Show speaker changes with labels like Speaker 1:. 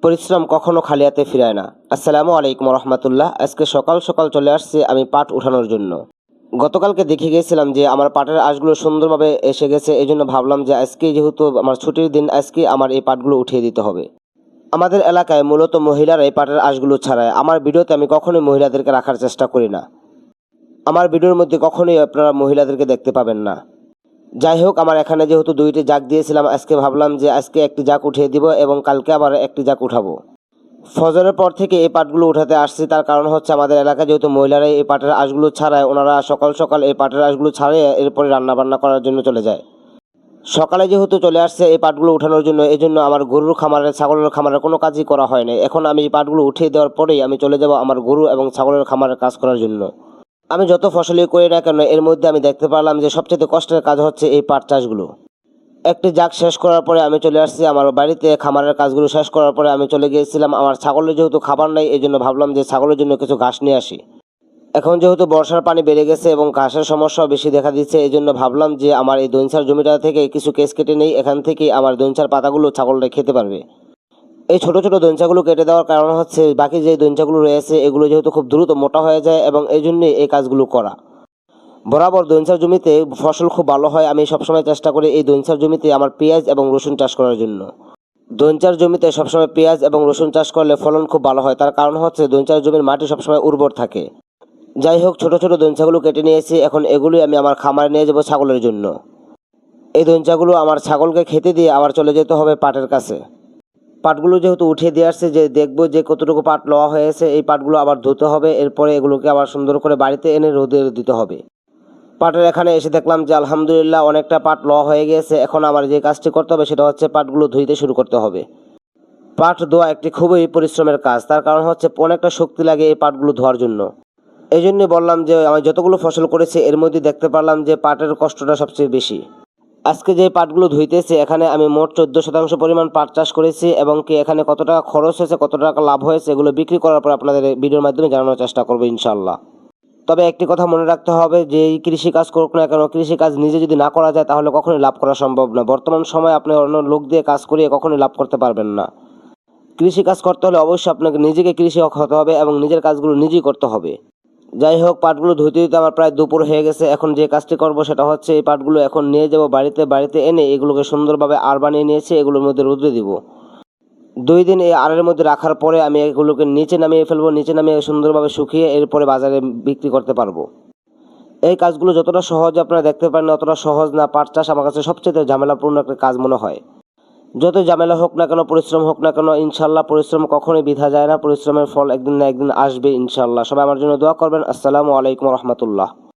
Speaker 1: পরিশ্রম কখনো খালি হাতে ফিরায় না। আসসালামু আলাইকুম রহমতুল্লাহ। আজকে সকাল সকাল চলে আসছে আমি পাট উঠানোর জন্য। গতকালকে দেখে গিয়েছিলাম যে আমার পাটের আঁশগুলো সুন্দরভাবে এসে গেছে, এই জন্য ভাবলাম যে আজকে যেহেতু আমার ছুটির দিন, আজকে আমার এই পাটগুলো উঠিয়ে দিতে হবে। আমাদের এলাকায় মূলত মহিলারা এই পাটের আঁশগুলো ছাড়ায়। আমার ভিডিওতে আমি কখনোই মহিলাদেরকে রাখার চেষ্টা করি না। আমার ভিডিওর মধ্যে কখনোই আপনারা মহিলাদেরকে দেখতে পাবেন না। যাই হোক, আমার এখানে যেহেতু দুইটি জাগ দিয়েছিলাম, আজকে ভাবলাম যে আজকে একটি জাগ উঠিয়ে দিব এবং কালকে আবার একটি জাগ উঠাবো। ফজরের পর থেকে এই পাটগুলো উঠাতে আসছি, তার কারণ হচ্ছে আমাদের এলাকায় যেহেতু মহিলারাই এই পাটের আঁশগুলো ছাড়ায়, ওনারা সকাল সকাল এই পাটের আঁশগুলো ছাড়িয়ে এরপরে রান্নাবান্না করার জন্য চলে যায়। সকালে যেহেতু চলে আসছে এই পাটগুলো উঠানোর জন্য, এই জন্য আমার গরুর খামারের ছাগলের খামারের কোনো কাজই করা হয় না। এখন আমি এই পাটগুলো উঠিয়ে দেওয়ার পরেই আমি চলে যাব আমার গরু এবং ছাগলের খামারের কাজ করার জন্য। আমি যত ফসলই করি না কেন, এর মধ্যে আমি দেখতে পারলাম যে সবচেয়ে কষ্টের কাজ হচ্ছে এই পাট চাষগুলো। একটি জাগ শেষ করার পরে আমি চলে আসছি আমার বাড়িতে। খামারের কাজগুলো শেষ করার পরে আমি চলে গিয়েছিলাম আমার ছাগলের যেহেতু খাবার নাই, এই জন্য ভাবলাম যে ছাগলের জন্য কিছু ঘাস নিয়ে আসি। এখন যেহেতু বর্ষার পানি বেড়ে গেছে এবং ঘাসের সমস্যাও বেশি দেখা দিচ্ছে, এই জন্য ভাবলাম যে আমার এই দইনছার জমিটা থেকে কিছু কেস কেটে নেই, এখান থেকেই আমার দইনছার পাতাগুলো ছাগলরা খেতে পারবে। এই ছোট ছোট দইনছাগুলো কেটে দেওয়ার কারণ হচ্ছে বাকি যে দইনছাগুলো রয়েছে এগুলো যেহেতু খুব দ্রুত মোটা হয়ে যায় এবং এই জন্যই এই কাজগুলো করা। বরাবর দইনছার জমিতে ফসল খুব ভালো হয়। আমি সবসময় চেষ্টা করি এই দইনছার জমিতে আমার পেঁয়াজ এবং রসুন চাষ করার জন্য। দইনছার জমিতে সবসময় পেঁয়াজ এবং রসুন চাষ করলে ফলন খুব ভালো হয়, তার কারণ হচ্ছে দইনছার জমির মাটি সবসময় উর্বর থাকে। যাই হোক, ছোট ছোট দইনছাগুলো কেটে নিয়েছি, এখন এগুলোই আমি আমার খামারে নিয়ে যাবো ছাগলের জন্য। এই দইনছাগুলো আমার ছাগলকে খেতে দিয়ে আবার চলে যেতে হবে পাটের কাছে। পাটগুলো যেহেতু উঠিয়ে দিয়ে আসছে, যে দেখবো যে কতটুকু পাট লওয়া হয়েছে, এই পাটগুলো আবার ধুতে হবে, এরপরে এগুলোকে আবার সুন্দর করে বাড়িতে এনে রোদে দিতে হবে। পাটের এখানে এসে দেখলাম যে আলহামদুলিল্লাহ অনেকটা পাট লওয়া হয়ে গিয়েছে। এখন আমার যে কাজটি করতে হবে সেটা হচ্ছে পাটগুলো ধুইতে শুরু করতে হবে। পাট ধোয়া একটি খুবই পরিশ্রমের কাজ, তার কারণ হচ্ছে অনেকটা শক্তি লাগে এই পাটগুলো ধোয়ার জন্য। এই জন্যই বললাম যে আমি যতগুলো ফসল করেছি এর মধ্যে দেখতে পারলাম যে পাটের কষ্টটা সবচেয়ে বেশি। আজকে যে পাটগুলো ধুইতেছি, এখানে আমি মোট 14% পরিমাণ পাট চাষ করেছি এবং কি এখানে কত টাকা খরচ হয়েছে, কত টাকা লাভ হয়েছে, এগুলো বিক্রি করার পর আপনাদের ভিডিওর মাধ্যমে জানানোর চেষ্টা করবো ইনশাল্লাহ। তবে একটি কথা মনে রাখতে হবে যে এই কৃষিকাজ করুক না কেন, কৃষিকাজ নিজে যদি না করা যায় তাহলে কখনোই লাভ করা সম্ভব না। বর্তমান সময়ে আপনি অন্য লোক দিয়ে কাজ করিয়ে কখনোই লাভ করতে পারবেন না। কৃষিকাজ করতে হলে অবশ্যই আপনাকে নিজেকে কৃষক হতে হবে এবং নিজের কাজগুলো নিজেই করতে হবে। যাই হোক, পাটগুলো ধুইতে ধুইতে আমার প্রায় দুপুর হয়ে গেছে। এখন যে কাজটি করব সেটা হচ্ছে এই পাটগুলো এখন নিয়ে যাব বাড়িতে এনে এগুলোকে সুন্দরভাবে আড় বানিয়ে নিয়েছি, এগুলোর মধ্যে রোদে দিব। 2 দিন এই আড়ের মধ্যে রাখার পরে আমি এগুলোকে নিচে নামিয়ে ফেলবো। নিচে নামিয়ে সুন্দরভাবে শুকিয়ে এরপরে বাজারে বিক্রি করতে পারবো। এই কাজগুলো যতটা সহজ আপনারা দেখতে পারেন অতটা সহজ না। পাট চাষ আমার কাছে সবচেয়ে ঝামেলাপূর্ণ একটা কাজ মনে হয়। যত ঝামেলা হোক না কেন, পরিশ্রম হোক না কেন, ইনশাল্লাহ পরিশ্রম কখনোই বৃথা যায় না। পরিশ্রমের ফল একদিন না একদিন আসবে ইনশাল্লাহ। সবাই আমার জন্য দোয়া করবেন। আসসালামু আলাইকুম রহমতুল্লাহ।